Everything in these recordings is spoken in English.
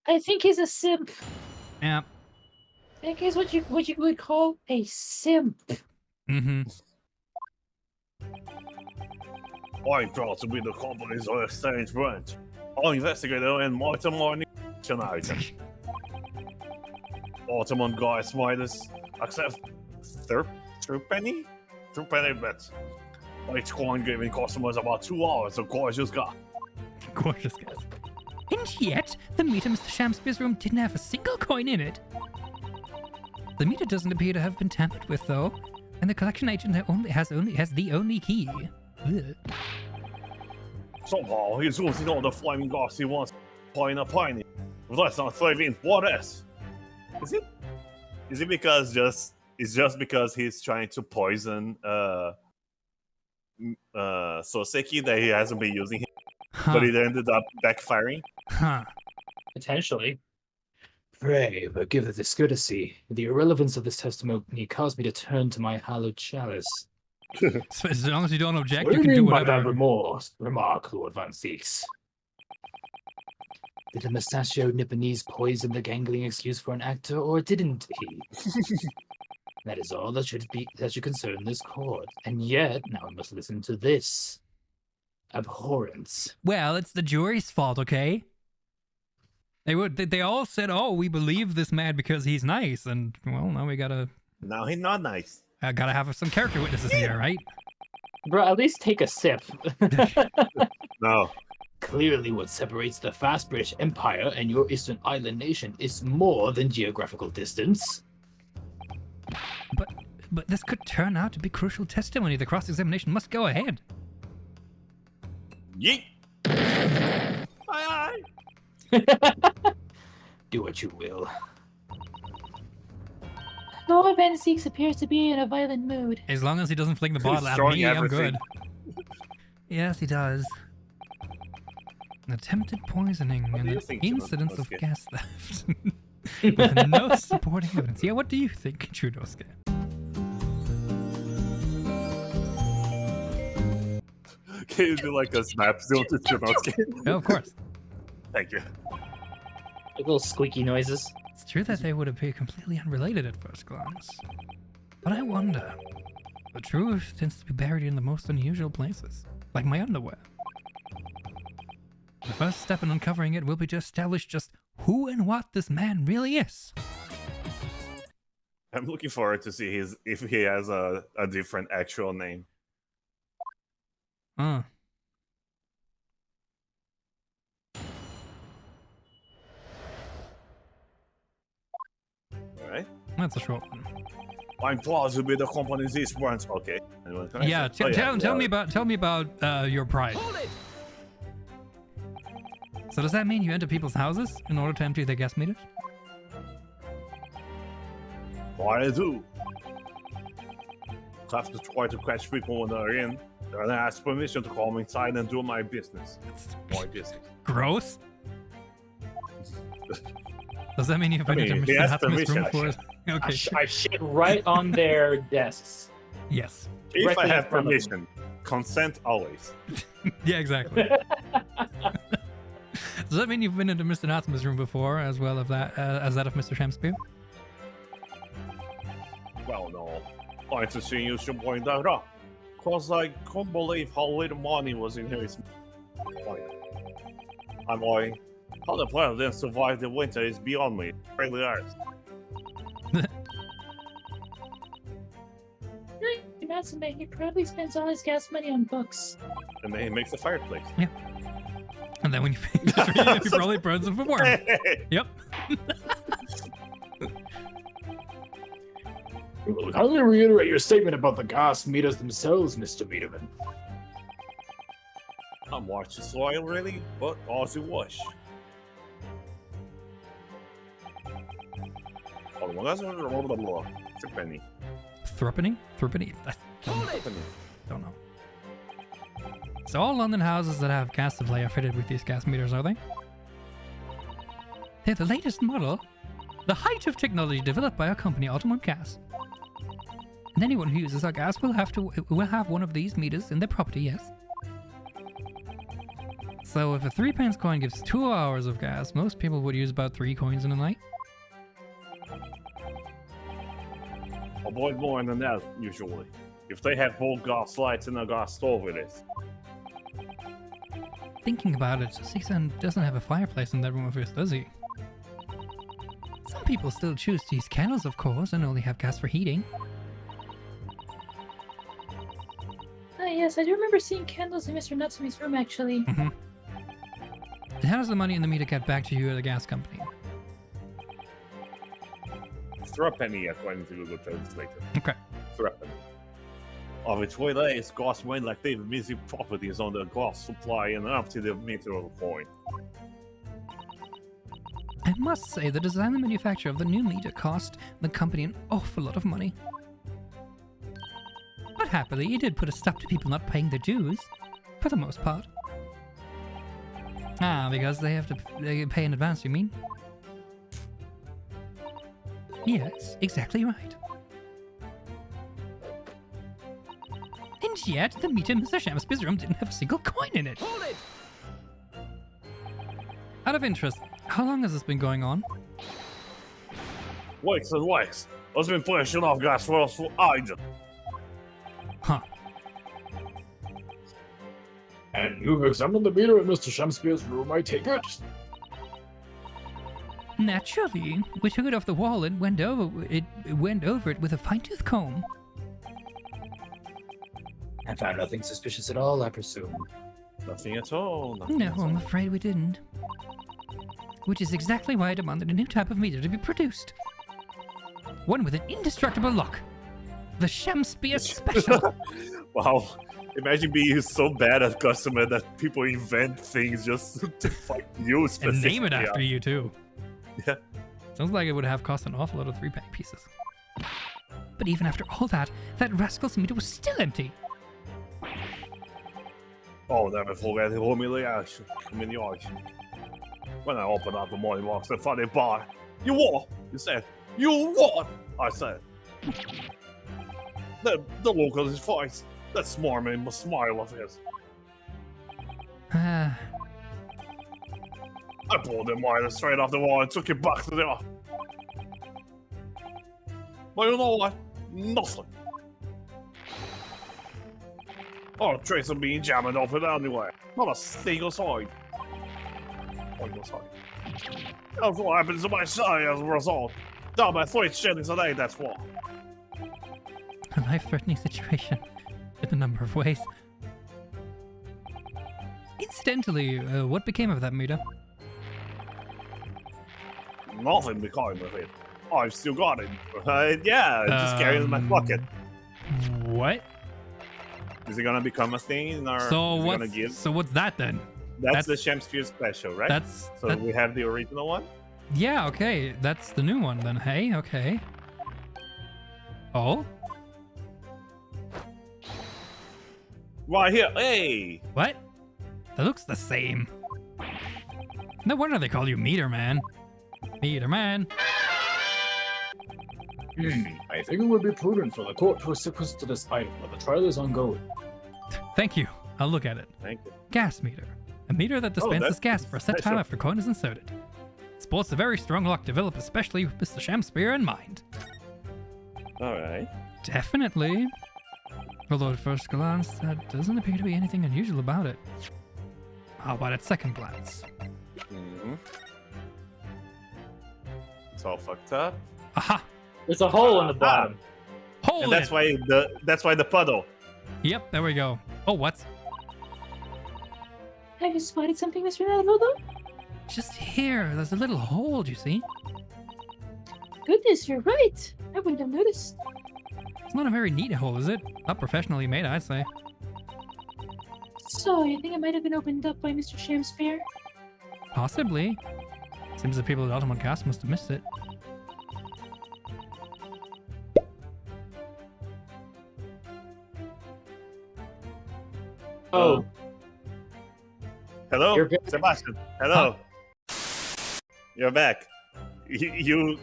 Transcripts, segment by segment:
I think he's a simp. Yeah. I think he's what you would call a simp. Mm-hmm. I'm proud to be the company's exchange branch. I'll investigate and Altamont tonight. Altamont guys might accept through penny bets. Each coin giving customers about 2 hours of gorgeous gas. Gorgeous guys. And yet, the meter Mr. Shamspeare's room didn't have a single coin in it. The meter doesn't appear to have been tampered with, though, and the collection agent has the only key. Ugh. Somehow he's losing all the flaming gas he wants. Pine a piny. With less than 5 what else? Is it because it's just because he's trying to poison Soseki that he hasn't been using him, but it ended up backfiring? Huh. Potentially. Pray, forgive the discourtesy. The irrelevance of this testimony caused me to turn to my hallowed chalice. So as long as you don't object, What you do can you do mean by that whatever. remark, Lord Van Seeks? Did the mustachioed Nipponese poison the gangling excuse for an actor, or didn't he? That is all that should concern this court. And yet, now we must listen to this. Abhorrence. Well, it's the jury's fault, okay? They all said, "Oh, we believe this man because he's nice," and well, now we gotta Now he's not nice. have some character witnesses here, right? Bro, at least take a sip. No. Clearly, what separates the vast British Empire and your Eastern Island nation is more than geographical distance. But this could turn out to be crucial testimony. The cross-examination must go ahead. Yeet. Aye. Do what you will. Lord Van Seeks appears to be in a violent mood. As long as he doesn't fling the He's bottle at throwing me, I'm everything. good. Yes, he does. Attempted poisoning What do you and think, incidents of Chunosuke? gas theft. With no supporting evidence. Yeah, what do you think, Chunosuke? Can you do like a snap still to Chunosuke? Oh, of course. Thank you. Little squeaky noises. It's true that they would appear completely unrelated at first glance. But I wonder. The truth tends to be buried in the most unusual places, like my underwear. The first step in uncovering it will be to establish just who and what this man really is. I'm looking forward to see if he has a different actual name. Alright. That's a short one. I'm proud to be the company's East branch. Okay. Anyone can Yeah, answer? tell me about your pride. So does that mean you enter people's houses in order to empty their gas meters? What I do. Have to try to catch people when they're in. Then I ask permission to come inside and do my business. My business. Gross. Does that mean you've been into he Mr. has Hatsum's room permission. for? Okay. I shit right on their desks. Yes. If Directly I in have front of them. permission, consent always. Yeah, exactly. Does that mean you've been into Mr. Natsuma's room before, as well as that of Mr. Shamspeare? Well, no. Nice to see you should point that out. Cause I can't believe how little money was in his I'm going. How the president survived the winter is beyond me. It really is. Natsume, he probably spends all his gas money on books. And then he makes a fireplace. And then when you finish, he probably burns them for worm. Yep. Kindly reiterate your statement about the gas meters themselves, Mr. Meterman. I'm watching soil really, but as you wish. Oh, well, that's it's a penny. Threepenny? Threepenny? I don't know. So all London houses that have gas supply are fitted with these gas meters, are they? They're the latest model. The height of technology developed by our company, Altamont Gas. And anyone who uses our gas will have one of these meters in their property, yes? So if a 3-pence coin gives 2 hours of gas, most people would use about 3 coins in a night. Avoid more than that, usually. If they have both gas lights and a gas stove with it. Thinking about it, Sixon doesn't have a fireplace in that room of his, does he? Some people still choose to use candles, of course, and only have gas for heating. Ah, yes, I do remember seeing candles in Mr. Natsumi's room, actually. Mm-hmm. And how does the money in the meter get back to you at the gas company? Throw a penny according to Google Translator. Okay. Throw a penny. Of its relays, gas main active music properties on the gas supply and up to the meter of the coin. I must say, the design and manufacture of the new meter cost the company an awful lot of money. But happily, it did put a stop to people not paying their dues, for the most part. Ah, because they pay in advance, you mean? Yes, exactly right. And yet, the meter in Mr. Shamspeare's room didn't have a single coin in it. Hold it! Out of interest, how long has this been going on? Weeks and weeks. I've been pushing off gas wells for ages. Huh. And you've examined the meter in Mr. Shamspeare's room, I take it? Naturally, we took it off the wall and went over it with a fine-tooth comb. And found nothing suspicious at all, I presume. Nothing at all. No, I'm afraid we didn't. Which is exactly why I demanded a new type of meter to be produced. One with an indestructible lock. The Shamspeare Special. Wow. Imagine being so bad at customer that people invent things just to fight you And specifically. name it after you, too. Yeah. Sounds like it would have cost an awful lot of 3-penny pieces. But even after all that, that rascal's meter was still empty. Oh, never forget the humiliation. When I opened up the money box and found a bar. You what? You said, you what? I said. The look on his face. That smarmy smile of his. Ah, I pulled the miner straight off the wall and took it back to the office. But you know what? Nothing. Not a trace of being jammed off it anyway. Not a single sign. Single sign. That's what happens to my son as a result. Down by 3 shillings a day, that's what. a life-threatening situation in a number of ways. Incidentally, what became of that meter? Nothing became of it. I've still got it. Yeah, just carry it in my pocket. What? Is it gonna become a thing, or So is it what's gonna give? so what's that then? That's the Shamspeare special, right? So that- we have the original one. yeah, okay, that's the new one then. Hey, okay. Oh, Right here. Hey. what? That looks the same. No wonder they call you Meter Man. Meter Man. I think it would be prudent for the court to sequester this item while the trial is ongoing. Thank you. I'll look at it. Thank you. Gas meter. A meter that dispenses that's gas for a set time special. after coin is inserted. Sports a very strong lock developed especially with Mr. Shamspeare in mind. All right. Definitely. Although at first glance, that doesn't appear to be anything unusual about it. How about at second glance? Mm-hmm. It's all fucked up. Aha! There's a hole in the bottom. Hold And that's why the puddle. Yep, there we go. Oh, what? Have you spotted something, Mr. Nalvodo? Just here. There's a little hole, you see? Goodness, you're right. I wouldn't have noticed. It's not a very neat hole, is it? Not professionally made, I'd say. So, you think it might have been opened up by Mr. Shamspeare? Possibly. Seems the people at Altamont Cast must have missed it. Oh, Hello, You're back. Sebastian. Hello. You're back. You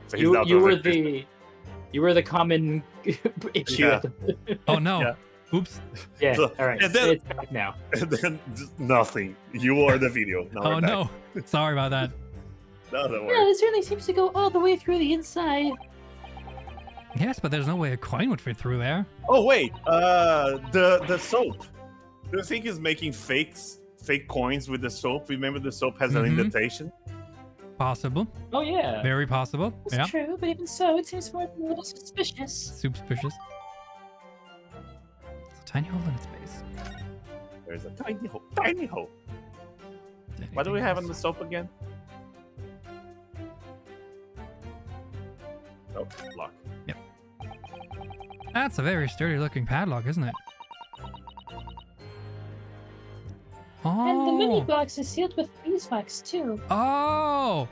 phased out you of were it. the common issue. Yeah. at the- Oh no. Yeah. Oops. Yeah. So- All right. and then- It's back now. And then just nothing. You are the video. Now Oh we're back. no. Sorry about that. No, don't Yeah, worry. it certainly seems to go all the way through the inside. Yes, but there's no way a coin would fit through there. Oh wait, the soap. Do you think he's making fake coins with the soap? Remember the soap has an Mhm. indentation? Possible. Oh yeah. Very possible. That's Yeah. true, but even so, it seems more than a little suspicious. Suspicious. It's a tiny hole in its base. There's a tiny hole. Tiny hole. What do we have on the soap again? Oh, lock. That's a very sturdy looking padlock, isn't it? And the mini Oh. box is sealed with beeswax too. Oh.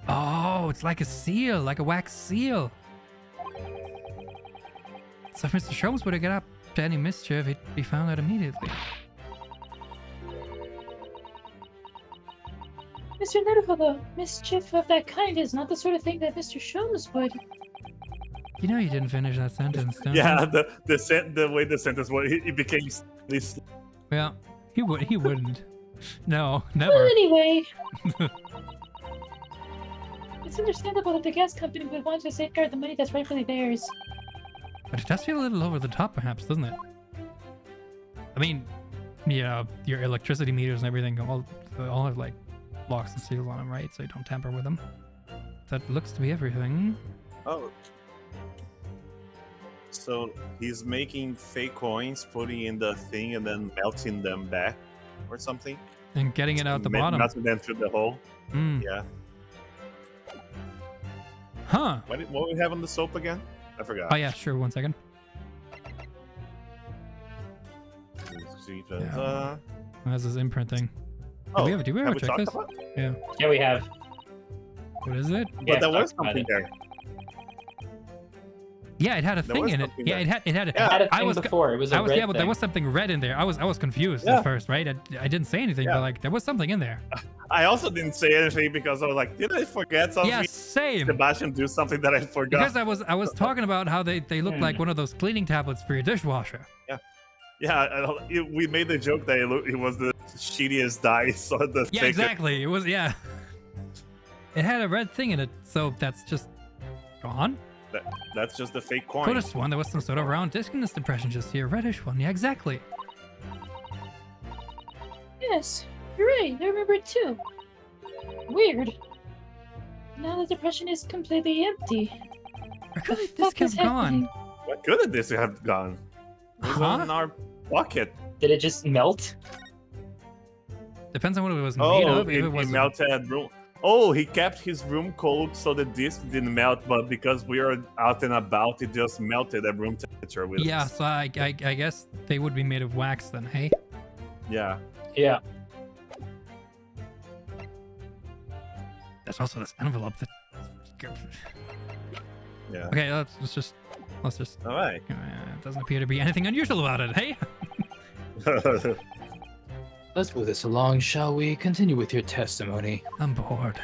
Oh, it's like a seal, like a wax seal. So if Mr. Sholmes were to get up to any mischief, he'd be found out immediately. Mr. Nervo, though, mischief of that kind is not the sort of thing that Mr. Sholmes would. You know you didn't finish that sentence, don't Yeah, you? the way the sentence was, it became this. Yeah. He wouldn't. No, Well, never. anyway. It's understandable that the gas company would want to safeguard the money that's rightfully theirs. But it does feel a little over the top, perhaps, doesn't it? I mean, yeah, your electricity meters and everything all have like locks and seals on them, right? So you don't tamper with them. That looks to be everything. Oh. So he's making fake coins, putting in the thing, and then melting them back, or something. And getting it out the bottom. Melting them through the hole. Mm. Yeah. Huh. What we have on the soap again? I forgot. Oh yeah, sure. 1 second. Yeah. That's his imprinting. Oh, do we ever have we check talked this? about? Yeah. Yeah, we have. What is it? Yeah, But there was talked about something it. there. Yeah, it had a There thing was in it. something Yeah, there. it had. Yeah. I had a I thing was before. It was a I was red yeah, but there thing. was something red in there. I was confused Yeah. at first, right? I didn't say anything, Yeah. but like there was something in there. I also didn't say anything because I was like, did I forget something? Yeah, same. Sebastian do something that I forgot. Because I was talking about how they look like one of those cleaning tablets for your dishwasher. Yeah, we made the joke that it was the shittiest dice on the Yeah, thing. exactly. It was It had a red thing in it, so that's just gone. That's just the fake coin. Could have sworn there was some sort of round disc in this depression just here, reddish one. Yeah, exactly. Yes, you're right. I remember it too. Weird. Now the depression is completely empty. Where could The this fuck is have happening? gone? What could this have gone? It was Huh? in our pocket. Did it just melt? Depends on what it was made Oh, of. If it it was melted room. Oh, he kept his room cold so the disc didn't melt, but because we are out and about, it just melted at room temperature. With yeah, us. so I guess they would be made of wax then, hey? Yeah. Yeah. There's also this envelope that. Yeah. Okay, let's just. All right. It doesn't appear to be anything unusual about it, hey? Let's move this along, shall we? Continue with your testimony. I'm bored.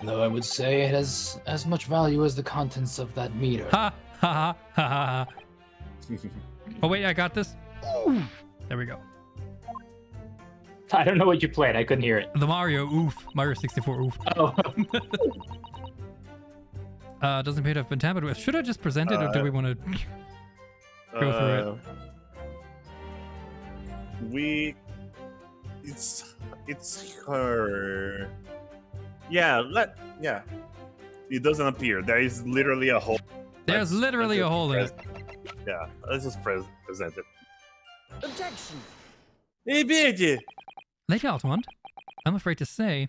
Though I would say it has as much value as the contents of that meter. Ha ha ha ha ha. Oh wait, I got this. Ooh. There we go. I don't know what you played. I couldn't hear it. The Mario oof. Mario 64 oof. Oh. Doesn't appear to have been tampered with. Should I just present it, or do we want to go through it? It's her. Yeah. It doesn't appear. There is literally a hole. There's literally a hole in it. Yeah. Let's just present it. Objection! Hey, Betty. Lady Altamont, I'm afraid to say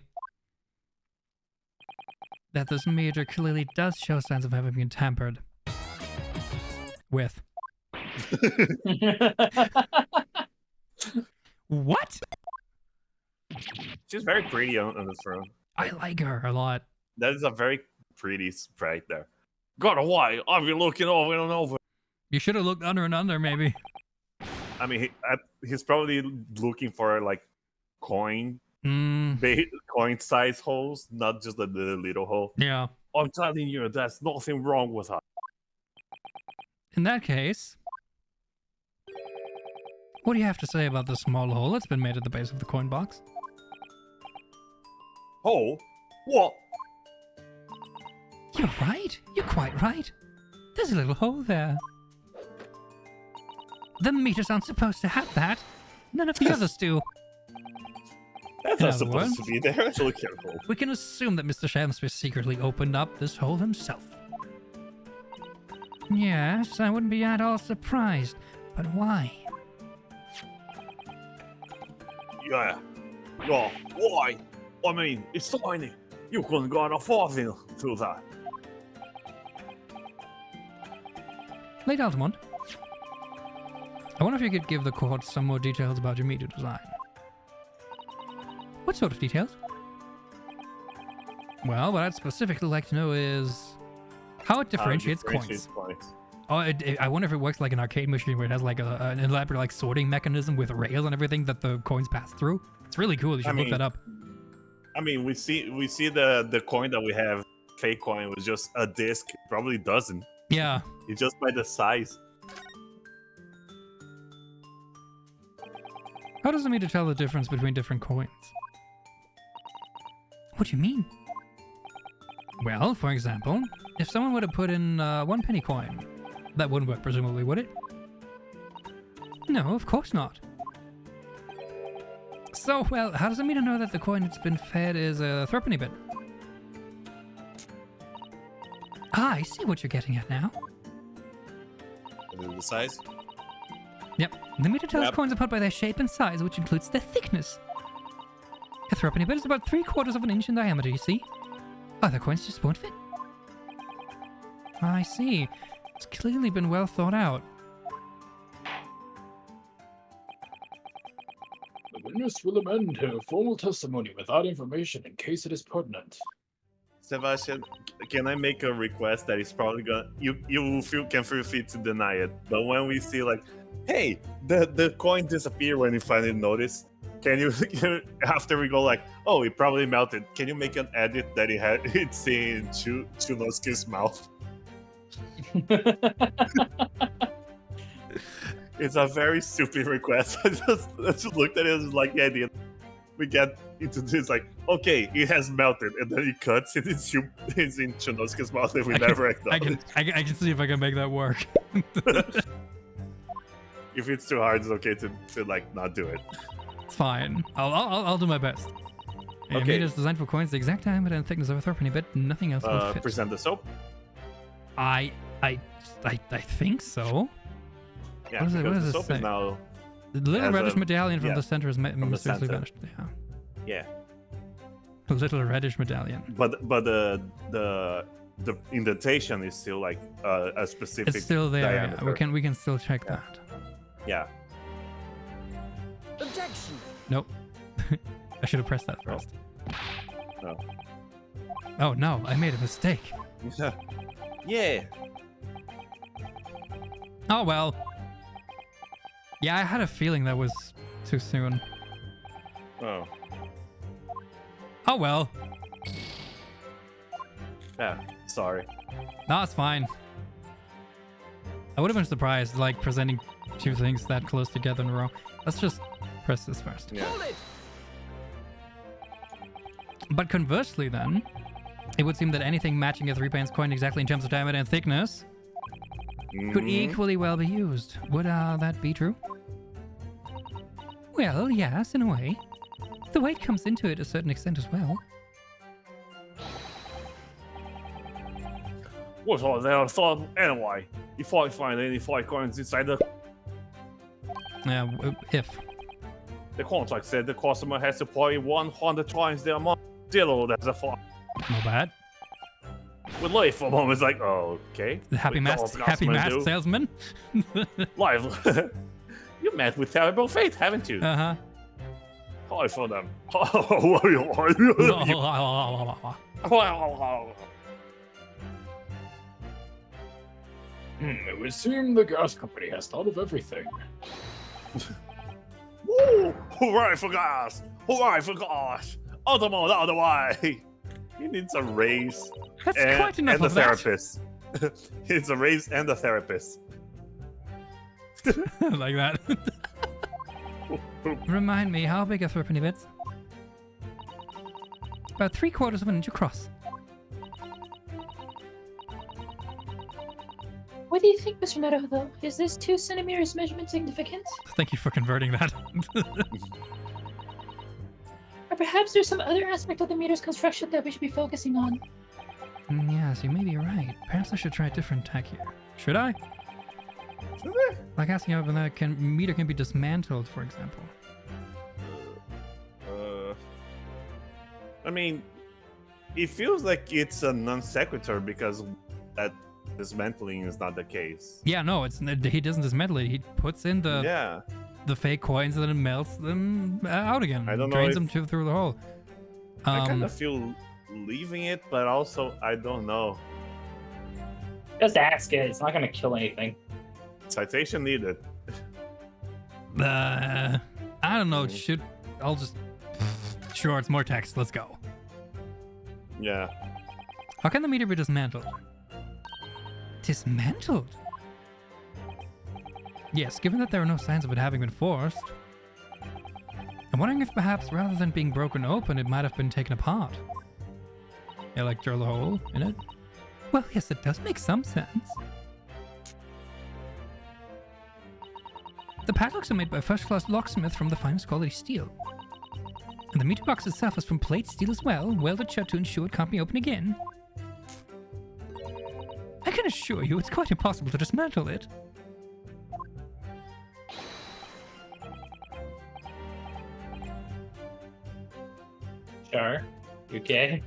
that this meter clearly does show signs of having been tampered with. What? She's very pretty on the throne. I like her a lot. That is a very pretty sprite there. God, why? I've been looking over and over. You should have looked under and under, maybe. I mean, he's probably looking for like coin size holes, not just the little hole. Yeah. I'm telling you, there's nothing wrong with her. In that case, What do you have to say about the small hole that's been made at the base of the coin box? Hole? What? You're right. You're quite right. There's a little hole there. The meters aren't supposed to have that. None of the others do. That's In not other supposed words, to be there. It's look careful. We can assume that Mr. Shamspeare secretly opened up this hole himself. Yes, I wouldn't be at all surprised. But why? Yeah. Yeah. Why? I mean, it's tiny. You couldn't go far through that. Late Altamont, I wonder if you could give the court some more details about your meter design. What sort of details? Well, what I'd specifically like to know is how it differentiates coins. Oh, I wonder if it works like an arcade machine where it has like an elaborate like sorting mechanism with rails and everything that the coins pass through. It's really cool. You should look that up. I mean, we see the coin that we have, fake coin, was just a disc. Probably doesn't. Yeah. It's just by the size. How does the meter tell the difference between different coins? What do you mean? Well, for example, if someone were to put in 1 penny coin, that wouldn't work, presumably, would it? No, of course not. So, well, how does the meter know that the coin that's been fed is a threepenny bit? Ah, I see what you're getting at now. The size? Yep. The meter tells Yep. coins apart by their shape and size, which includes their thickness. A threepenny bit is about 3/4 of an inch in diameter, you see? Other coins just won't fit. I see. It's clearly been well thought out. The witness will amend her formal testimony with that information in case it is pertinent. Sebastian, can I make a request that is probably gonna you can feel free to deny it, but when we see like, hey, the coin disappeared when you finally notice, can you after we go like, oh, it probably melted, can you make an edit that it's in Chunosuke's mouth? It's a very stupid request. I just looked at it and was like, yeah, we get into this like, okay, it has melted, and then he cuts it. It's in Chunosuke's mouth, and we never acknowledge. I can see if I can make that work. If it's too hard, it's okay to like not do it. It's fine. I'll do my best. A Okay. meter is designed for coins the exact diameter and thickness of a threepenny bit. Nothing else will fit. Present the soap. I think so. Yeah, What is it- because what does the it soap say? is now. The little Has reddish a- medallion from yeah, the center is the mysteriously center. vanished. Yeah. Yeah, The little reddish medallion. but the indentation is still like a specific. It's still there. Yeah. diameter. We can still check Yeah. that. Yeah. Objection. Nope. I should have pressed that first. No. Oh no, I made a mistake. Yeah. Oh well. Yeah, I had a feeling that was too soon. Oh. Oh well. Yeah. Sorry. No, it's fine. I would have been surprised, like, presenting two things that close together in a row. Let's just press this first. Yeah. Hold it. But conversely then, it would seem that anything matching a 3-pence coin exactly in terms of diameter and thickness could Mhm. equally well be used. Would that be true? Well, yes, in a way. The weight comes into it to a certain extent as well. What's all that thought anyway? If I find any 5 coins inside If. the contract said the customer has to pay 100 times the amount still that's a fine. Not bad. With life for a moment, it's like, oh, okay. The happy What's all masked the customer do? salesman. Live. You met with terrible fate, haven't you? Uh-huh. Hi for them. It would seem the gas company has thought of everything. Woo! Hooray for gas! Hooray for gas! Altamont out of the way! He needs a raise That's and, quite enough and a of that. therapist. He needs a raise and a therapist. Like that. Remind me, how big are threepenny bits? About 3/4 of an inch across. What do you think, Mr. Meadow, though? Is this 2 centimeters measurement significant? Thank you for converting that. Or perhaps there's some other aspect of the meter's construction that we should be focusing on? Yes, you may be right. Perhaps I should try a different tack here. Should I? Should I? Like asking if the meter can be dismantled, for example. I mean, it feels like it's a non sequitur because that dismantling is not the case. Yeah, no, he doesn't dismantle it. He puts in Yeah. the fake coins and then melts them out again. I don't know Drains if- them through the hole. I kind of feel leaving it, but also I don't know. Just ask it. It's not going to kill anything. Citation needed. I don't know. I'll just. Sure, it's more text. Let's go. Yeah. How can the meter be dismantled? Dismantled? Yes, given that there are no signs of it having been forced. I'm wondering if perhaps rather than being broken open, it might have been taken apart. Yeah, like drill a hole in it? Well, yes, it does make some sense. The padlocks are made by a first-class locksmith from the finest quality steel. And the meter box itself is from plate steel as well, welded shut to ensure it can't be opened again. I can assure you it's quite impossible to dismantle it. Sure. You okay?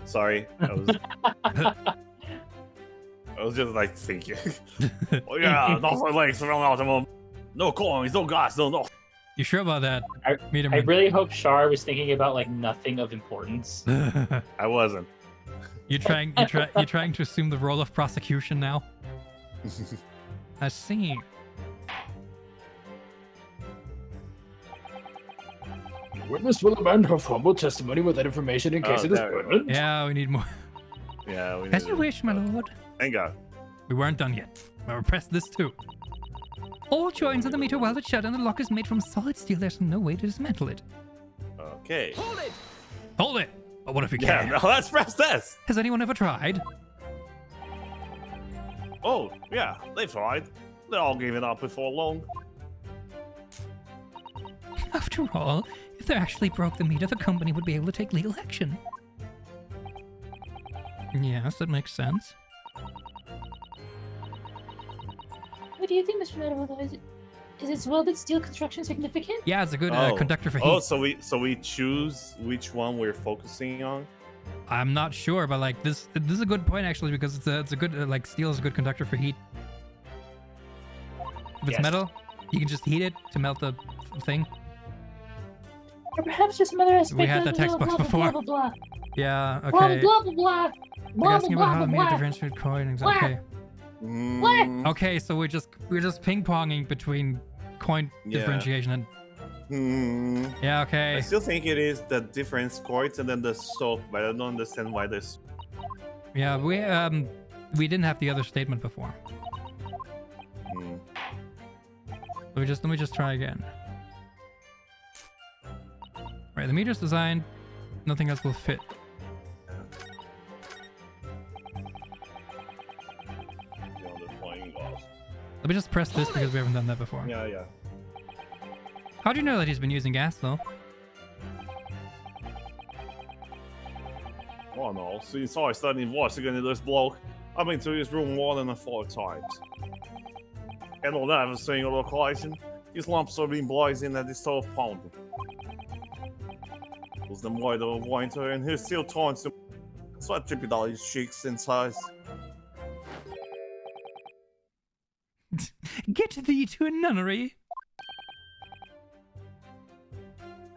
Sorry. I was just like thinking. Oh yeah, nothing like from Altamont. No coins, no gas, no. You sure about that? I Meterman? really hope Shar was thinking about like nothing of importance. I wasn't. You're trying to assume the role of prosecution now? I see. Witness will amend her formal testimony with that information in case it is there we go. pertinent. Yeah, we need more. Yeah, we As need you it. wish, my lord. Thank God. We weren't done yet. I repressed this too. All joins of the meter welded shut and the lock is made from solid steel. There's no way to dismantle it. Okay. Hold it! But what if we Yeah, can? now let's press this. Has anyone ever tried? Oh, yeah, they've tried. They all gave it up before long. After all, if they actually broke the meter, the company would be able to take legal action. Yes, that makes sense. What do you think, Mr. Meadow, though? Is its welded steel construction significant? Yeah, it's a good conductor for heat. Oh, so we choose which one we're focusing on. I'm not sure, but like this is a good point actually because it's a good like steel is a good conductor for heat. If it's Yes. metal, you can just heat it to melt the thing. Or perhaps there's some other aspect We had of that blah, textbook blah, blah, before. blah, blah, Yeah. blah, Okay. blah, blah, blah, Like blah, asking blah, about how blah, the meter blah, differentiate coin. Blah. Okay. Mm, Okay, so we're just ping-ponging between coin Yeah. differentiation and yeah. I Okay. still think it is the different coins and then the soap, but I don't understand why this. Yeah. We didn't have the other statement before. Hmm. Let me just try again. Right, the meter's designed. Nothing else will fit. Beyond the flying glass. Let me just press this because we haven't done that before. Yeah, yeah. How do you know that he's been using gas though? Oh no, since I started investigating this bloke, I've been to his room more than 4 times. And on every single location, his lamps have been blazing and his stove pounding. Was the void of winter and he still taunts him. So I trip it all his cheeks and sighs. Get thee to a nunnery.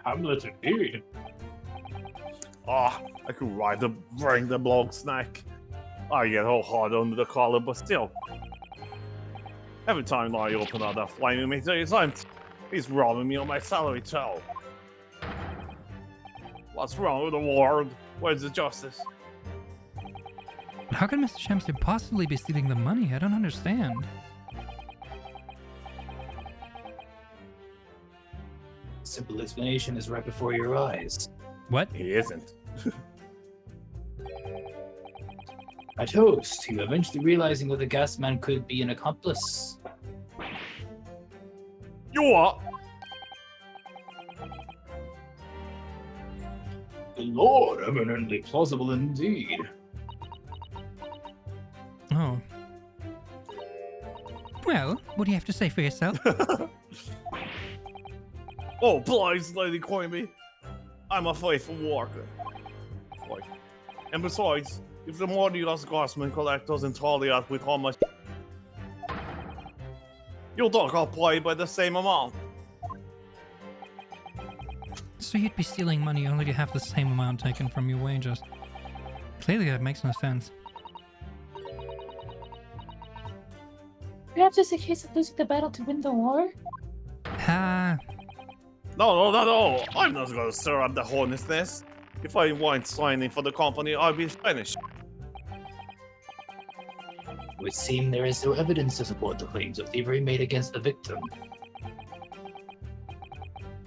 Hamlet indeed. Ah, I could bring the bloke's neck. I get all hard under the collar, but still. Every time I open up that flaming meter, it's empty. He's robbing me on my salary too. What's wrong with the world? Where's the justice? But how can Mr. Shamster possibly be stealing the money? I don't understand. simple explanation is right before your eyes. What? He isn't. At Host, you eventually realizing that the gas man could be an accomplice. You what? The Lord, eminently plausible indeed. Oh. Well, what do you have to say for yourself? Oh, please, Lady Coinby. I'm a faithful worker. Like, and besides, if the modulus Gossman collect doesn't tally up with how much you'll think I'll play by the same amount. So you'd be stealing money only to have the same amount taken from your wages. Clearly that makes no sense. Perhaps it's a case of losing the battle to win the war? Ha! No. I'm not gonna stir up the hornet's nest. If I want signing for the company, I'll be finished. It would seem there is no evidence to support the claims of thievery made against the victim.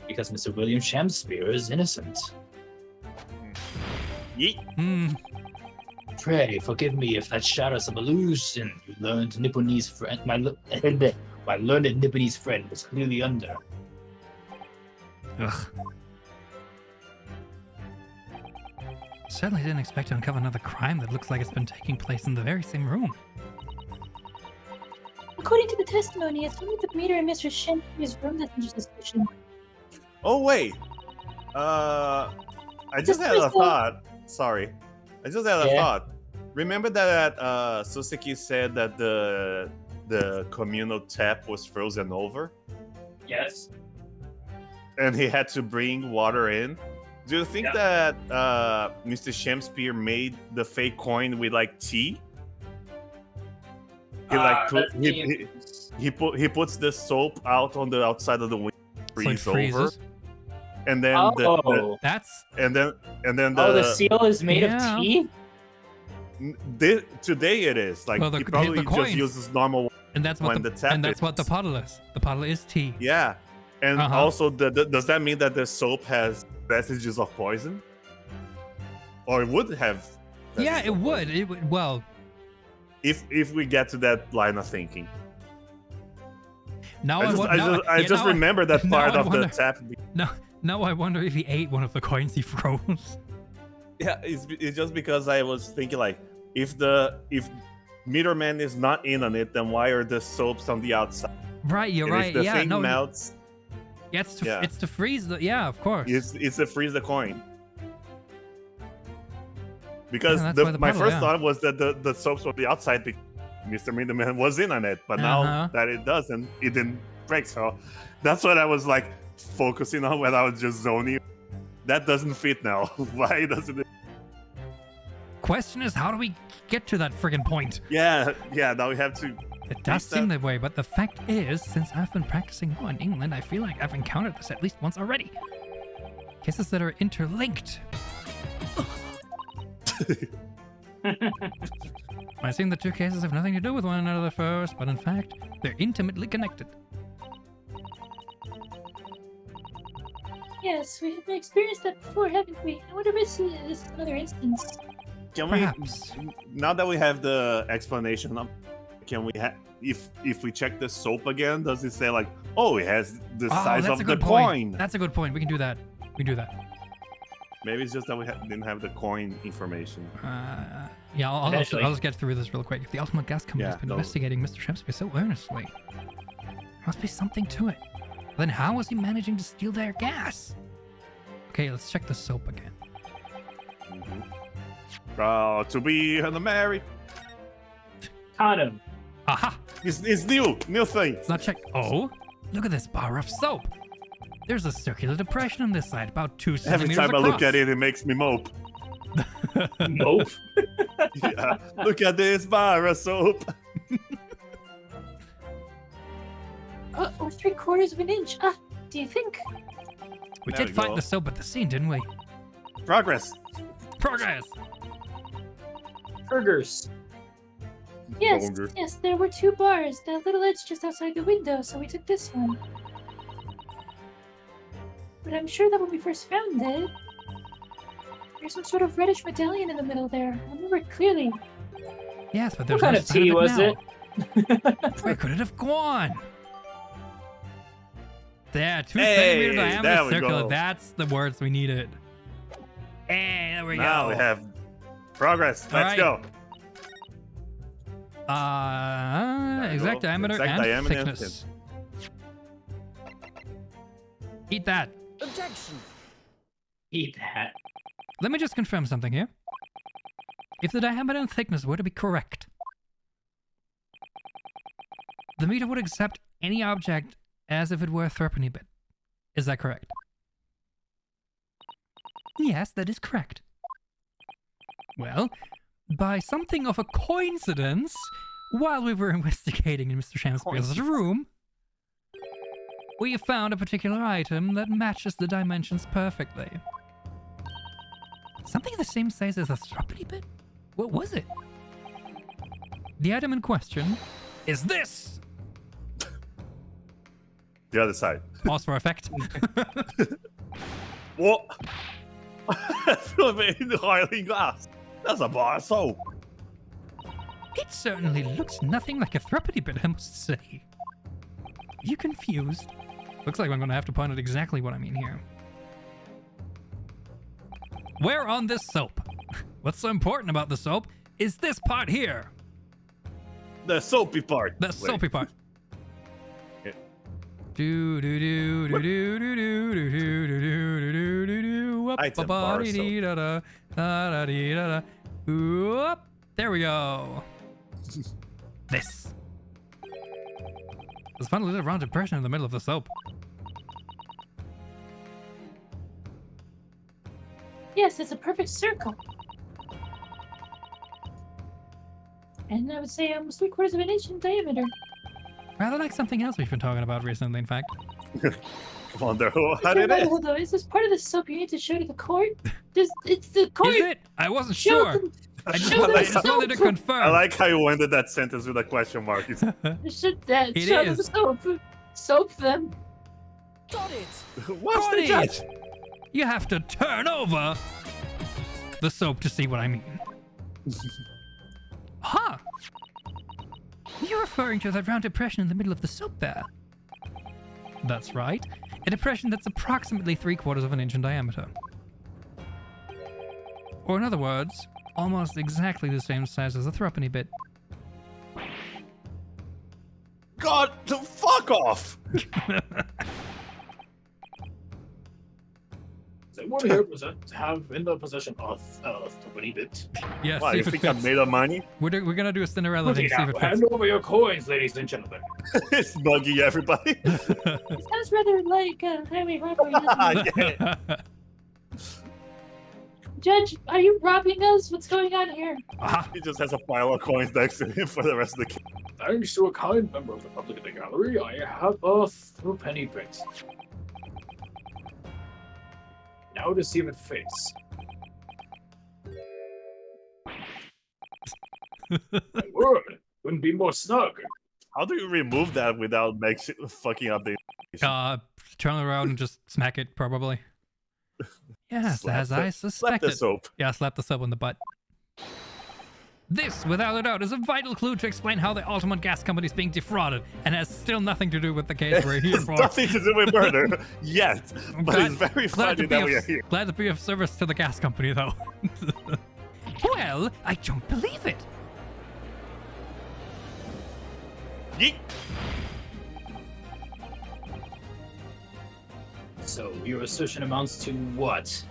Because Mr. William Shamspeare is innocent. Yeet. Hmm. Pray, forgive me if that shadows some illusion you learned Nipponese friend, my learned Nipponese friend was clearly under. Ugh. Certainly didn't expect to uncover another crime that looks like it's been taking place in the very same room. According to the testimony, it's only the meter in Mr. Shamspeare's room that's under suspicion. Oh wait. I just had a thought. Sorry. I just had a thought. Remember that Suseki said that the communal tap was frozen over? Yes. And he had to bring water in? Do you think that Mr. Shamspeare made the fake coin with like tea? He like he puts the soap out on the outside of the window, freeze over, and then the seal is made of tea. Today it is like he probably just uses normal. And that's what the bottle is. The bottle is tea. Yeah, and also does that mean that the soap has vestiges of poison, or it would have? Yeah, it would. It would. Well, if we get to that line of thinking. Now I just remember that part of the tap. Now I wonder if he ate one of the coins he froze. Yeah, it's just because I was thinking like, if Meter Man is not in on it, then why are the soaps on the outside? Right, you're and right. If the thing melts. Yeah, it's to freeze the. Yeah, of course. It's to freeze the coin. Because my first thought was that the soaps were the outside because Mr. Meter Man was in on it, but now that it doesn't, it didn't break. So that's what I was like focusing on when I was just zoning. That doesn't fit now. Why doesn't it? Question is, how do we get to that friggin' point? Yeah. Now we have to. It does seem that way, but the fact is, since I've been practicing law in England, I feel like I've encountered this at least once already. Cases that are interlinked. I assume the two cases have nothing to do with one another first, but in fact, they're intimately connected. Yes, we have experienced that before, haven't we? I wonder if this is another instance. Can Perhaps. we, now that we have the explanation, can we if we check the soap again, does it say like, oh, it has the size of the coin? That's a good point. We can do that. We can do that. Maybe it's just that we didn't have the coin information. Yeah, I'll just get through this real quick. If the Altamont gas company has been investigating Mr. Shamspeare so earnestly, there must be something to it. Then how was he managing to steal their gas? Okay, let's check the soap again. Proud to be an American. Condom. Aha! It's new thing. Let's not check. Oh, look at this bar of soap. There's a circular depression on this side, about 2 centimeters Every time across. I look at it, it makes me mope. Mope? Yeah. Look at this bar of soap. Or 3/4 of an inch. Do you think? We There did we find go. the soap at the scene, didn't we? Progress. Progress! Burgers. Yes, Bonger. yes, there were 2 bars. That little edge just outside the window, so we took this one. but I'm sure that when we first found it, there's some sort of reddish medallion in the middle there. I remember it clearly. Yes, but What there's kind no of sign tea it was now. it? Where could it have gone? There, 2 Hey, centimeter there diameter we circle. go. That's the words we needed. Hey, there we Now go. we have progress. All Let's right. go. There we Exact go. diameter Exact and diameter and thickness. Eat that. Objection. Eat that. Let me just confirm something here. If the diameter and thickness were to be correct, the meter would accept any object as if it were a threepenny bit. Is that correct? Yes, that is correct. Well, by something of a coincidence, while we were investigating in Mr. Shamspeare's room, we found a particular item that matches the dimensions perfectly. Something the same size as a threepenny bit? What was it? The item in question is this! The other side. Pause for effect. What? Full of it in the highly glass. That's a bar of soap. It certainly looks nothing like a threepenny bit, I must say. You confused? Looks like I'm gonna have to point out exactly what I mean here. Where on this soap? What's so important about the soap is this part here. The soapy part. The Wait. soapy part. Yeah. Do do do do do do do do do do do do do do. Item bar soap. Whoop. There we go. This. There's a fun little round depression in the middle of the soap. Yes, it's a perfect circle. And I would say almost 3/4 of an inch in diameter. Rather like something else we've been talking about recently, in fact. Wonder what Okay, it is. though, is this part of the soap you need to show to the court? It's the court. Is it? I wasn't Show sure. them. I just, Show them I just wanted to soap. confirm. I like how you ended that sentence with a question mark. It's, Should that It show them is. soap? Soap them. Got it. what's Got the it. judge? You have to turn over the soap to see what I mean. Huh. You're referring to that round depression in the middle of the soap there. That's right. A depression that's approximately 3/4 of an inch in diameter. Or in other words, almost exactly the same size as a threepenny bit. God, fuck off! So what here have in the possession of threepenny bit? Yeah, Wow, see you if it think I'm fits. made of money? We're gonna do a Cinderella thing, see if it fits. Hand over your coins, ladies and gentlemen. It's buggy, everybody. It sounds rather like highway robbery. doesn't it? Judge, are you robbing us? What's going on here? Aha. He just has a pile of coins next to him for the rest of the game. Thanks to a kind member of the public in the gallery, I have a threepenny bit. Now to see if it fits. My word, couldn't be more snug. How do you remove that without fucking up the Turn around and just smack it, probably. Yes, Slap as the- I slap suspected. the soap? Yeah, slap the soap in the butt. This, without a doubt, is a vital clue to explain how the Altamont Gas Company is being defrauded, and has still nothing to do with the case we're here It's for. nothing to do with murder yet, but glad- it's very Glad funny to, that we are here. glad to be of service to the gas company, though. Well, I don't believe it. Yeet. So, your assertion amounts to what?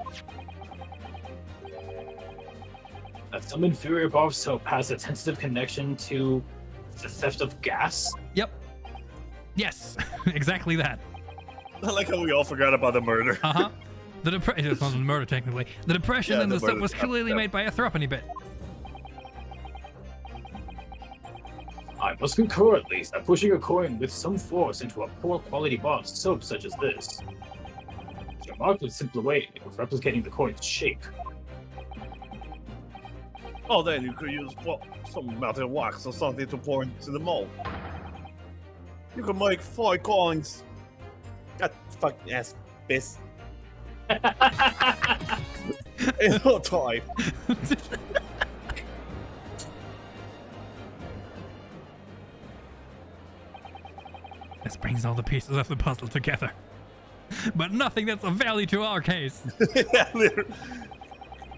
That some inferior bar of soap has a tentative connection to the theft of gas? Yep. Yes, exactly that. I like how we all forgot about the murder. Uh-huh. The depression, it wasn't murder technically. The depression Yeah, in the the soap murder was stuff, clearly yeah. made by a threepenny bit. I must concur at least that pushing a coin with some force into a poor quality bar of soap such as this is a remarkably simple way of replicating the coin's shape. Oh, then you could use, well, some metal wax or something to pour into the mold. You can make 5 coins. That fucking ass piss. In no time. This brings all the pieces of the puzzle together. But nothing that's of value to our case. Yeah, literally.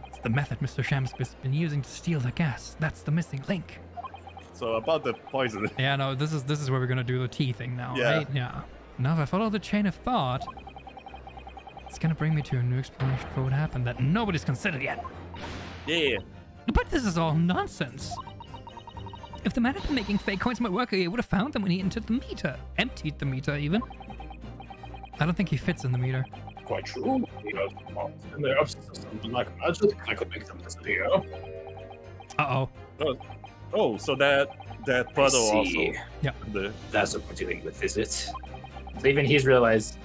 It's the method Mr. Shamsby's been using to steal the gas. That's the missing link. So about the poison. Yeah, no, this is where we're gonna do the tea thing now, Yeah. right? Yeah. Now if I follow the chain of thought, it's gonna bring me to a new explanation for what happened that nobody's considered yet. Yeah. But this is all nonsense. If the man had been making fake coins my worker, he would have found them when he entered the meter. Emptied the meter, even. I don't think he fits in the meter. Quite true. And there are something like magic I could make them disappear. Uh-oh. Oh, so that puddle also. Yeah. That's what we're dealing with, is it? So even he's realized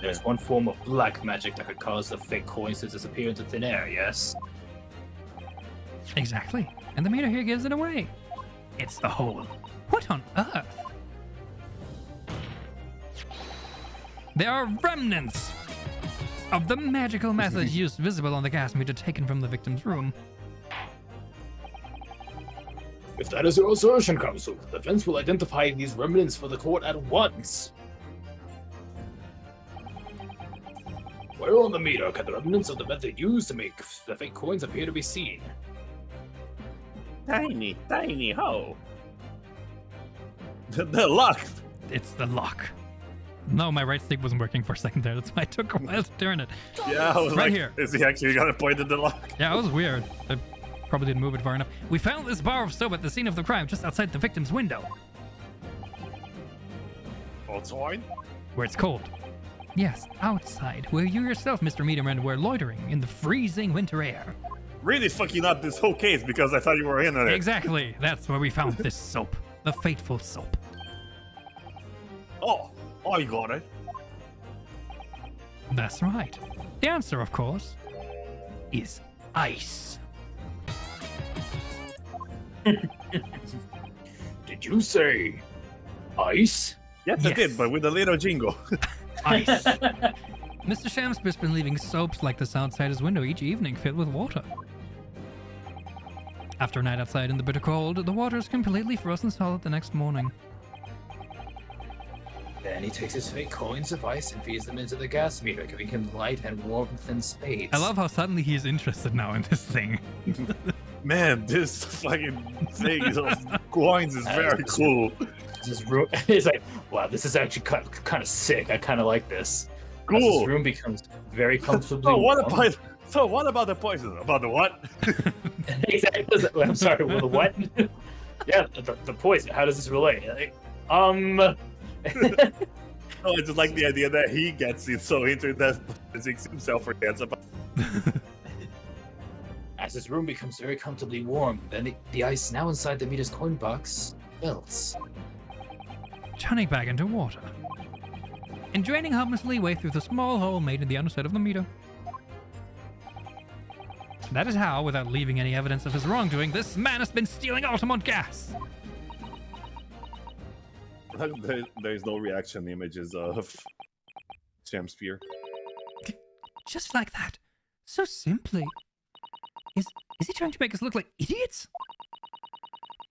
there's one form of black magic that could cause the fake coins to disappear into thin air, yes? Exactly. And the meter here gives it away. It's the hole. What on earth? There are remnants of the magical methods used visible on the gas meter taken from the victim's room. If that is your assertion, Counsel, the defense will identify these remnants for the court at once. Where on the meter can the remnants of the method used to make the fake coins appear to be seen? Tiny hole. The lock. It's the lock. No, my right stick wasn't working for a second there. That's why it took a while to turn it. Yeah, I was Right like, here. is he actually gonna point at the lock? Yeah, it was weird. I probably didn't move it far enough. We found this bar of soap at the scene of the crime just outside the victim's window. Outside? Where it's cold. Yes, outside, where you yourself, Mr. Meterman, were loitering in the freezing winter air. Really fucking up this whole case because I thought you were in on it. Exactly. That's where we found this soap. The fateful soap. Oh, I got it. That's right. The answer, of course, is ice. Did you say ice? Yes, I Yes. did, but with a little jingle. Ice. Mr. Shamsby's been leaving soaps like this outside his window each evening filled with water. After a night outside in the bitter cold, the water is completely frozen solid the next morning. Then he takes his fake coins of ice and feeds them into the gas meter, giving him light and warmth in space. I love how suddenly he's interested now in this thing. Man, this fucking thing of coins is very cool. It's like, wow, this is actually kind of sick. I kind of like this. As Cool. this room becomes very comfortably So what warm. about the poison? About the what? Exactly. I'm sorry. Well, the what? Yeah, the poison. How does this relate? Like, Oh, I just like the idea that he gets it so into that himself forgets about. As this room becomes very comfortably warm, then the ice now inside the meter's coin box melts. Turning back into water. And draining harmlessly away through the small hole made in the underside of the meter. That is how, without leaving any evidence of his wrongdoing, this man has been stealing Altamont gas. There's no reaction images of Shamspear. Just like that. So simply. Is he trying to make us look like idiots?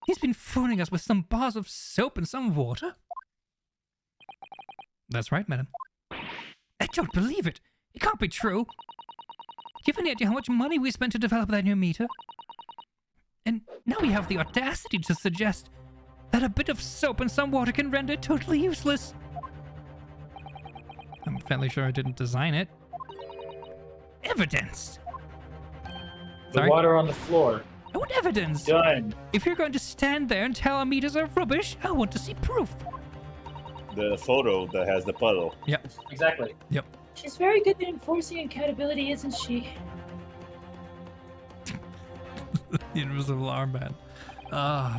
He's been fooling us with some bars of soap and some water? That's right, madam. I don't believe it. It can't be true. Do you have any idea how much money we spent to develop that new meter? And now we have the audacity to suggest that a bit of soap and some water can render it totally useless. I'm fairly sure I didn't design it. Evidence! The Sorry? water on the floor. I want evidence! Done. If you're going to stand there and tell our meters are rubbish, I want to see proof. The photo that has the puddle. Yep. Exactly. She's very good at enforcing accountability, isn't she? The invisible armband.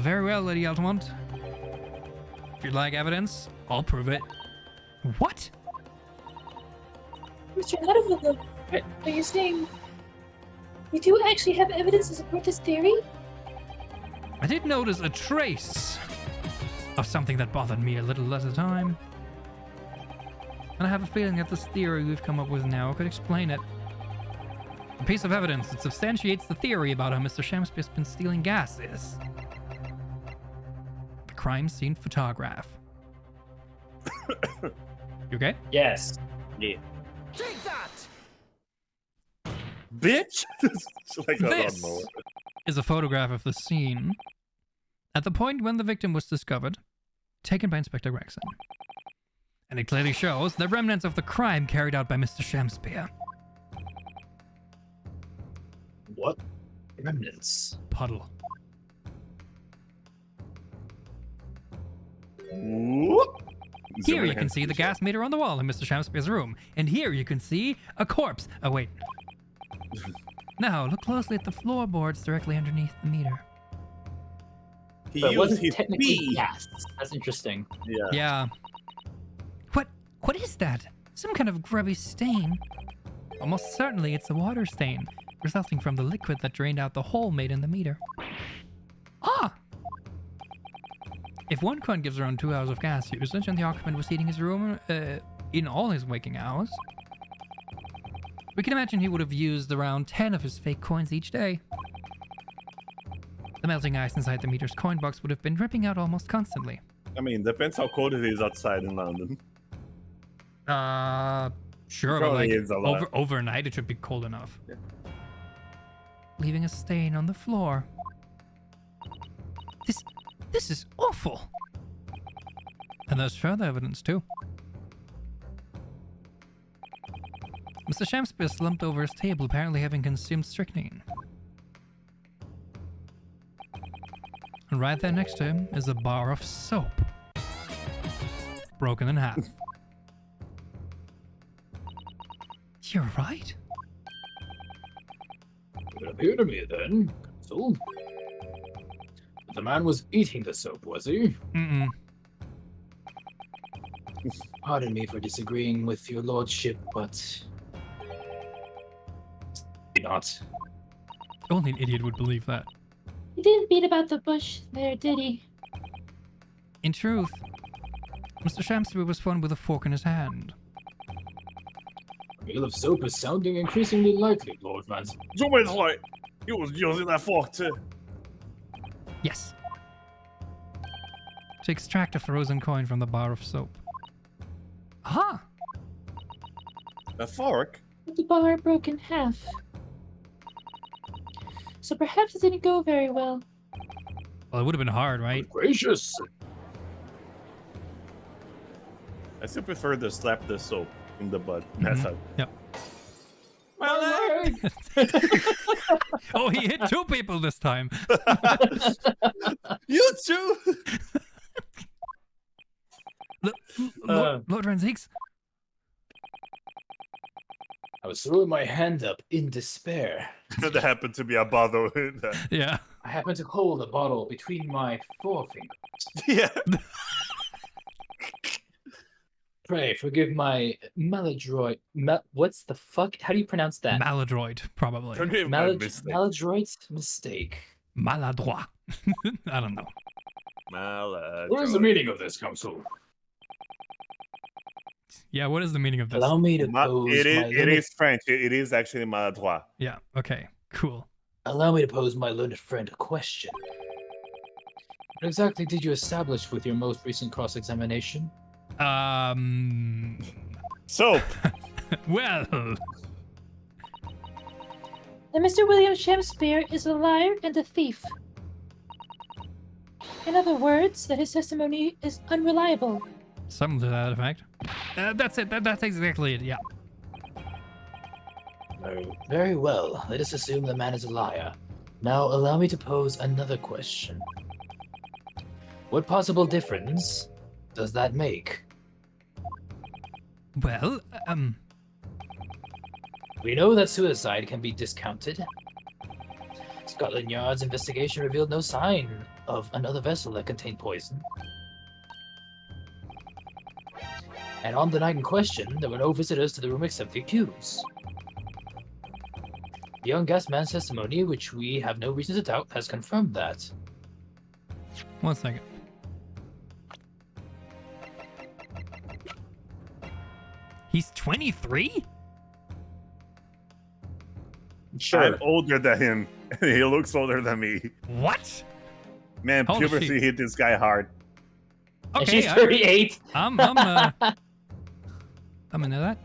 Very well, Lady Altamont. If you'd like evidence, I'll prove it. What? Mr. Leatherwood, are you saying you do actually have evidence to support this theory? I did notice a trace of something that bothered me a little at a time. And I have a feeling that this theory we've come up with now could explain it. A piece of evidence that substantiates the theory about how Mr. Shamspeare's been stealing gases. The crime scene photograph. You okay? Yes. Yeah. Take that! Bitch! It's like that This lawnmower. is a photograph of the scene at the point when the victim was discovered, taken by Inspector Gregson. And it clearly shows the remnants of the crime carried out by Mr. Shamspeare. What? Remnants. Puddle. Whoop. Here you can see the gas meter on the wall in Mr. Shamspeare's room. And here you can see a corpse. Oh, wait. Now, look closely at the floorboards directly underneath the meter. He But it used wasn't his technically pee. gas. That's interesting. Yeah. Yeah. What is that? Some kind of grubby stain. Almost certainly it's a water stain, resulting from the liquid that drained out the hole made in the meter. Ah! If one coin gives around 2 hours of gas usage and the occupant was heating his room in all his waking hours, we can imagine he would have used around 10 of his fake coins each day. The melting ice inside the meter's coin box would have been dripping out almost constantly. I mean, depends how cold it is outside in London. Sure, but Probably like is a lot. overnight it should be cold enough. Yeah. Leaving a stain on the floor. This is awful. And there's further evidence too. Mr. Shamspeare slumped over his table, apparently having consumed strychnine. And right there next to him is a bar of soap. Broken in half. You're right. It would appear to me then, Consul, that the man was eating the soap, was he? Mm-mm. Pardon me for disagreeing with your lordship, but... not. Only an idiot would believe that. He didn't beat about the bush there, did he? In truth, Mr. Shamspeare was found with a fork in his hand. A meal of soap is sounding increasingly likely, Lord Vance. Somebody's like, he was using that fork too. Yes. To extract a frozen coin from the bar of soap. Aha! A fork? The bar broke in half. So perhaps it didn't go very well. Well, it would have been hard, right? Good gracious! I still prefer to slap the soap in the butt. That's how. Yep. My leg! Oh, he hit 2 people this time. You too! Lord Renzigs? I was throwing my hand up in despair. That happened to be a bottle in there. Yeah. I happened to hold a bottle between my forefingers. Yeah. Pray forgive my maladroit. What's the fuck? How do you pronounce that? Maladroit, probably. Forgive my mistake. Maladroit mistake. Maladroit. I don't know. What is the meaning of this, Council? Yeah, what is the meaning of this? Allow me to pose It my is. It is French. It is actually maladroit. Yeah, okay, cool. Allow me to pose my learned friend a question. What exactly did you establish with your most recent cross-examination? Soap. Well, That Mr. William Shakespeare is a liar and a thief. In other words, that his testimony is unreliable. something to that effect. That's it. That's exactly it. Yeah. Very well. Let us assume the man is a liar. Now allow me to pose another question. What possible difference does that make? Well, We know that suicide can be discounted. Scotland Yard's investigation revealed no sign of another vessel that contained poison. And on the night in question, there were no visitors to the room except the accused. The young gas man's testimony, which we have no reason to doubt, has confirmed that. 1 second. He's 23? Sure. I'm older than him, and he looks older than me. What? Man, How old is puberty she? hit this guy hard. And Okay, she's 38. I'm into that.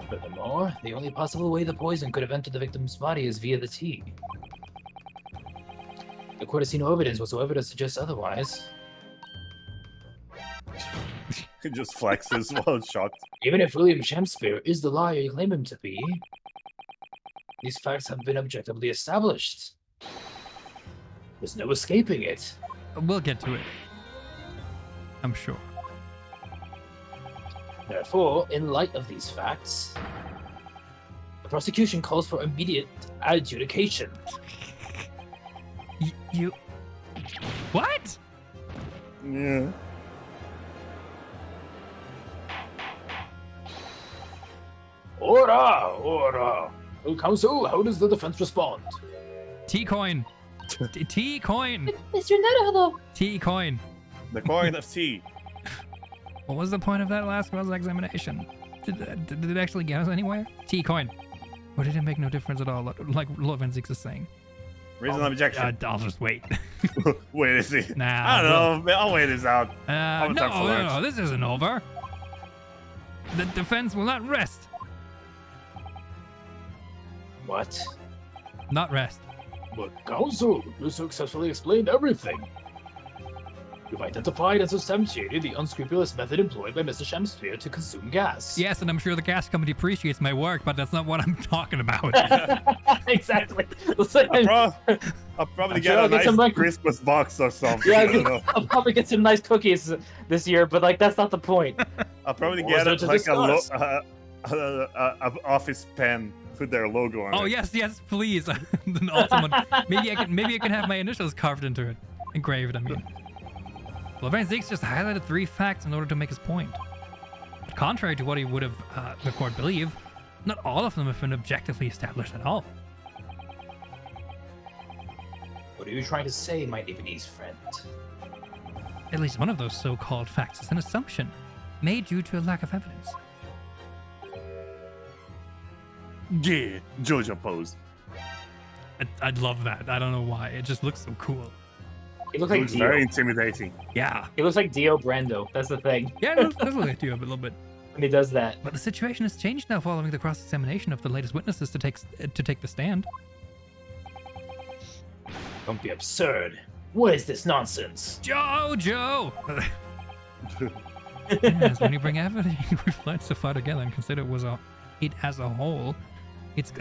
Furthermore, the only possible way the poison could have entered the victim's body is via the tea. The court has seen no evidence whatsoever to suggest otherwise. He just flexes while shocked. Even if William Shakespeare is the liar you claim him to be, these facts have been objectively established. There's no escaping it. We'll get to it. I'm sure. Therefore, in light of these facts, the prosecution calls for immediate adjudication. You... What? Yeah. Ora! Ora! Oh, counsel, how does the defense respond? T-coin. T-coin. Mr. Netherhullo, T-coin. The coin of tea. What was the point of that last cross-examination? Did it actually get us anywhere? T-coin. Or did it make no difference at all, like Lovenzix is saying? Reason of objection. I'll just wait. Wait, is he? Nah. I don't know. I'll wait this out. No, time for lunch. no, this isn't over. The defense will not rest. What? Not rest. But counsel, you successfully explained everything. You've identified and substantiated the unscrupulous method employed by Mr. Shakespeare to consume gas. Yes, and I'm sure the gas company appreciates my work, but that's not what I'm talking about. Exactly. Listen, I'll probably I'm get sure I'll a get some, nice like- Christmas box or something. yeah, I don't know. I'll probably get some nice cookies this year, but like that's not the point. I'll probably What was get there like to a office pen with their logo on Oh it. yes, please. The Altamont. Maybe I can have my initials carved into it, engraved. I mean. Lovenzix just highlighted 3 facts in order to make his point. But contrary to what he would have the court believe, not all of them have been objectively established at all. What are you trying to say, my Lebanese friend? At least one of those so-called facts is an assumption made due to a lack of evidence. Yeah, Jojo pose. I'd love that. I don't know why. It just looks so cool. He looks It like looks Dio. very intimidating. Yeah. He looks like Dio Brando. That's the thing. Yeah, it does look like you a little bit. When he does that. But the situation has changed now following the cross-examination of the latest witnesses to take the stand. Don't be absurd. What is this nonsense? Joe! Yes, when you bring everything reflects so far together and consider it as a whole, it's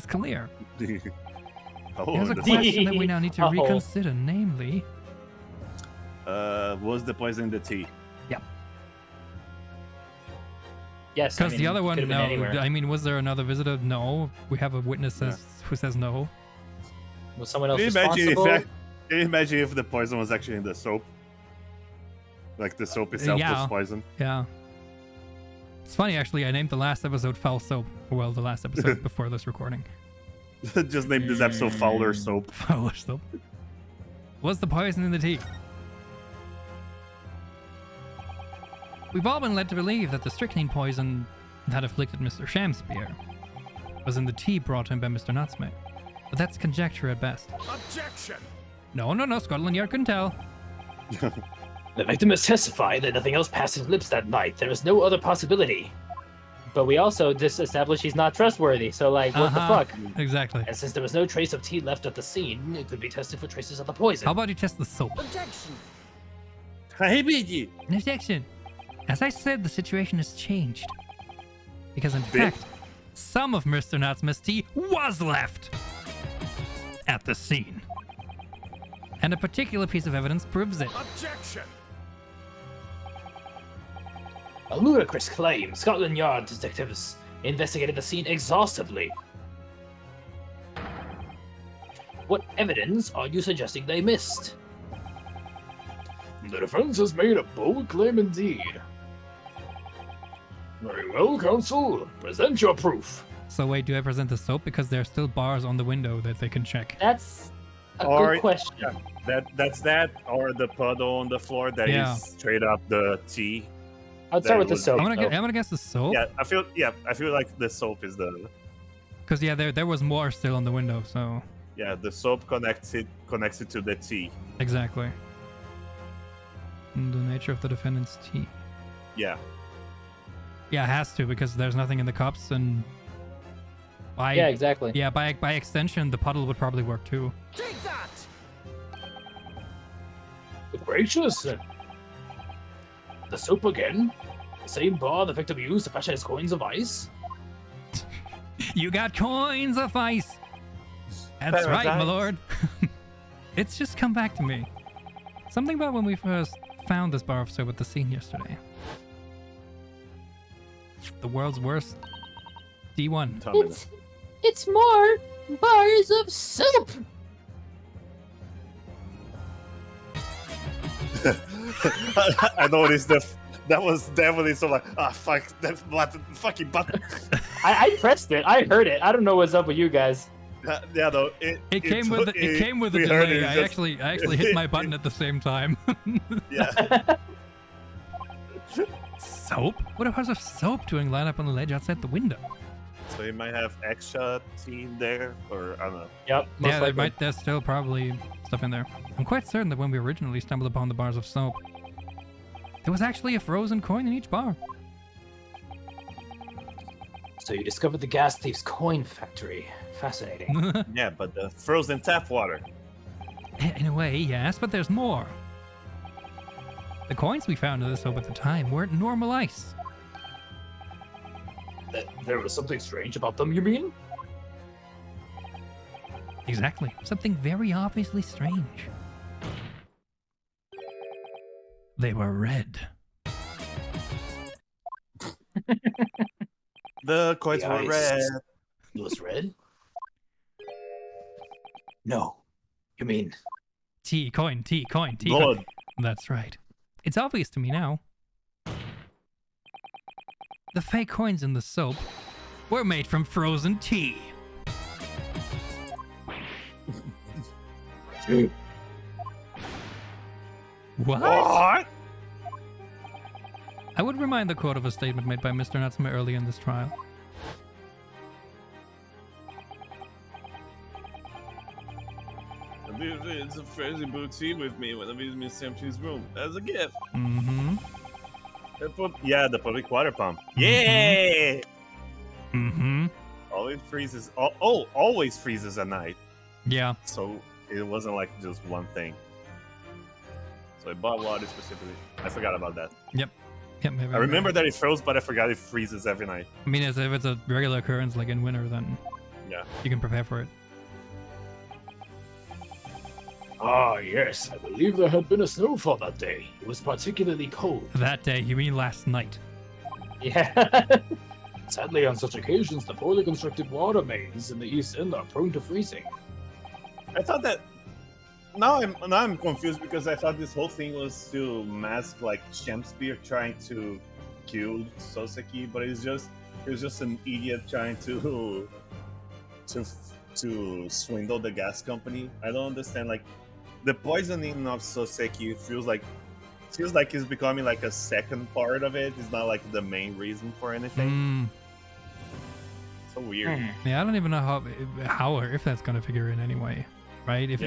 clear. Oh, There's a the- question that we now need to Uh-oh. reconsider, namely... was the poison in the tea? Yes. Because the other one, could've been no. anywhere. I mean, was there another visitor? No. We have a witness who says no. Was someone else Can you imagine responsible? can you imagine if the poison was actually in the soap? Like the soap itself Yeah. was poison. Yeah. It's funny, actually. I named the last episode Foul Soap. Well, the last episode before this recording. Just name this episode Fowler Soap. Foul Soap. Was the poison in the tea? We've all been led to believe that the strychnine poison that afflicted Mr. Shakespeare was in the tea brought to him by Mr. Nutsmith. But that's conjecture at best. Objection! No, Scotland Yard couldn't tell. The victim has testified that nothing else passed his lips that night. There is no other possibility. But we also just established he's not trustworthy, so like, what the fuck? Exactly. And since there was no trace of tea left at the scene, it could be tested for traces of the poison. How about you test the soap? Objection. Hey, BG! No objection. As I said, the situation has changed. Because in Bit. fact, some of Mr. Nutsmith's tea was left at the scene. And a particular piece of evidence proves it. Objection! A ludicrous claim. Scotland Yard detectives investigated the scene exhaustively. What evidence are you suggesting they missed? The defense has made a bold claim indeed. Very well, counsel. Present your proof. So wait, do I present the soap? Because there are still bars on the window that they can check. That's a Or- good question. That's that, or the puddle on the floor that is Yeah. straight up the tea. I'd start with the would soap. be- I'm gonna guess the soap. Yeah, I feel like the soap is the Because yeah, there was more still on the window, so the soap connects it to the tea. exactly. And the nature of the defendant's tea. Yeah. Yeah, it has to because there's nothing in the cups, and Yeah, exactly. yeah, by extension, the puddle would probably work too. Take that! Gracious. The soap again? The same bar the victim used to fashion his coins of ice? You got coins of ice. That's right, my Paradise. lord. It's just come back to me. Something about when we first found this bar of soap at the scene yesterday. The world's worst D1. Tell me It's more bars of soap. that. I noticed that was definitely so like fuck that button, fucking button. I pressed it. I heard it. I don't know what's up with you guys. Yeah, though It came with a we heard it, delay. it's I actually hit my button at the same time. Yeah. Soap? What bars of soap doing line up on the ledge outside the window? So you might have extra tea in there, or I don't know. Yep. Most Yeah, likely. there's still probably stuff in there. I'm quite certain that when we originally stumbled upon the bars of soap, there was actually a frozen coin in each bar. So you discovered the gas thief's coin factory. Fascinating. Yeah, but the frozen tap water. In a way, yes, but there's more. The coins we found in the soap at the time weren't normal ice. There was something strange about them, you mean? Exactly. Something very obviously strange. They were red. The coins The were ice. red. It was red? No. You mean... T coin. Blood. That's right. It's obvious to me now. The fake coins in the soap were made from frozen tea. What? What? I would remind the court of a statement made by Mr. Natsume early in this trial. It's a frozen booty with me when I visit Miss Simpson's room as a gift. Mm-hmm. The public water pump. Yeah. Mm-hmm. Always freezes. Always freezes at night. Yeah. So it wasn't like just one thing. So I bought water specifically. I forgot about that. Yep, maybe. I remember that it froze, but I forgot it freezes every night. I mean, if it's a regular occurrence like in winter, then Yeah. you can prepare for it. Ah, yes. I believe there had been a snowfall that day. It was particularly cold. That day, you mean last night? Yeah. Sadly, on such occasions, the poorly constructed water mains in the East End are prone to freezing. I thought that. Now I'm confused because I thought this whole thing was to mask like Shakespeare trying to kill Soseki, but it was just an idiot trying to swindle the gas company. I don't understand. Like the poisoning of Soseki feels like it's becoming like a second part of it. It's not like the main reason for anything. So weird. Yeah, I don't even know how or if that's gonna figure in anyway, right? If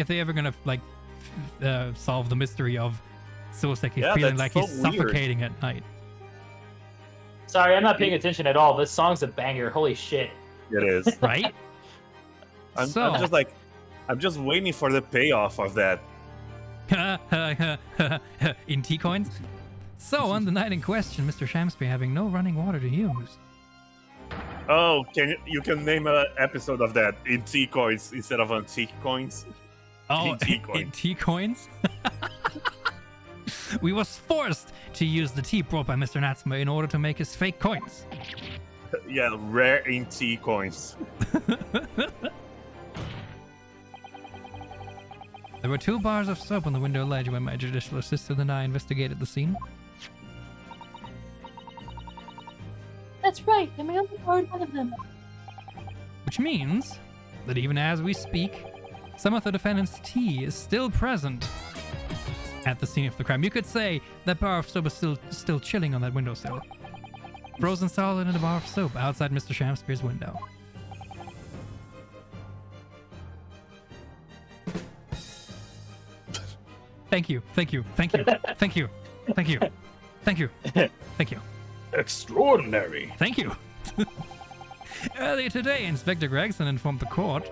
they ever gonna like solve the mystery of Soseki feeling like that's he's so weird. suffocating at night. Sorry, I'm not paying attention at all. This song's a banger. Holy shit. It is. Right? I'm just waiting for the payoff of that. In tea coins. So on the night in question, Mr. Shamsby having no running water to use. Oh, you can name an episode of that in tea coins instead of antique coins? Oh, In tea coins. in tea coins? We was forced to use the tea brought by Mr. Natsume in order to make his fake coins. Yeah, rare in tea coins. There were 2 bars of soap on the window ledge when my judicial assistant and I investigated the scene. That's right, and we only borrowed one of them. Which means that even as we speak, some of the defendant's tea is still present at the scene of the crime. You could say that bar of soap is still chilling on that windowsill. Frozen solid in a bar of soap outside Mr. Shakespeare's window. Thank you. Thank you. Thank you. Thank you. Thank you. Thank you. Thank you. Extraordinary. Thank you. Earlier today, Inspector Gregson informed the court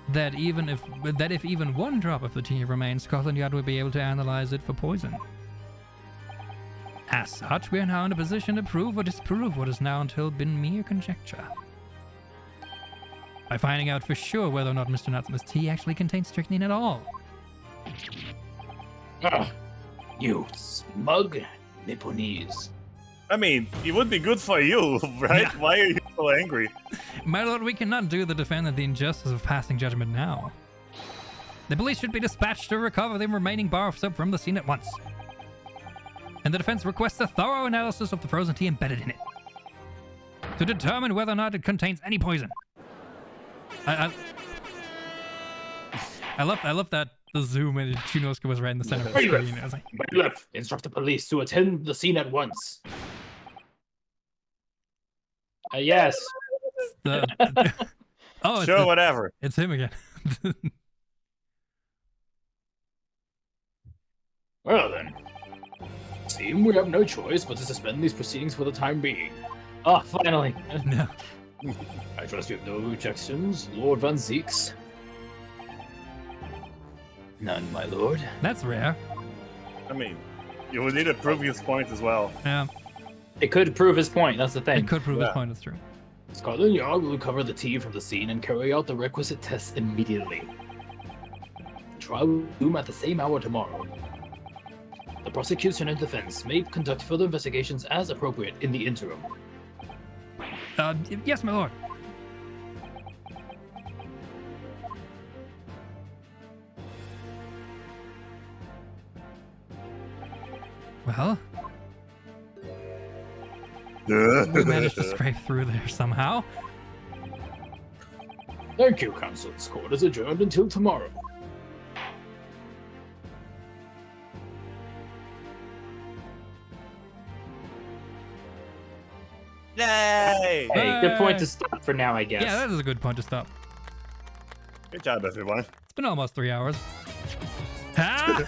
that if even one drop of the tea remains, Scotland Yard will be able to analyze it for poison. As such, we are now in a position to prove or disprove what has now until been mere conjecture. By finding out for sure whether or not Mr. Natsuma's tea actually contains strychnine at all. Ah, you smug Nipponese. I mean, it would be good for you, right? Yeah. Why are you so angry? My lord, we cannot do the defendant the injustice of passing judgment now. The police should be dispatched to recover the remaining bar of soap from the scene at once. And the defense requests a thorough analysis of the frozen tea embedded in it to determine whether or not it contains any poison. I love that the zoom and Chinosuke was right in the center of the screen. I was like, Bailiff, instruct the police to attend the scene at once. Yes. Oh, Sure, whatever. it's him again. Well then. Seem we have no choice but to suspend these proceedings for the time being. Ah, finally. No. I trust you have no objections, Lord Van Zeeks. None, my lord. That's rare. I mean, you would need to prove his point as well. Yeah, It could prove his point, that's the thing. it could prove his Yeah. point. It's true. Scotland Yard will recover the tea from the scene and carry out the requisite tests immediately. The trial will resume at the same hour tomorrow. The prosecution and defense may conduct further investigations as appropriate in the interim. Yes, my lord. Well, we managed to scrape through there somehow. Thank you, counsel. This court is adjourned until tomorrow. Yay! Hey, good point to stop for now, I guess. Yeah, that is a good point to stop. Good job, everyone. It's been almost 3 hours. Ha!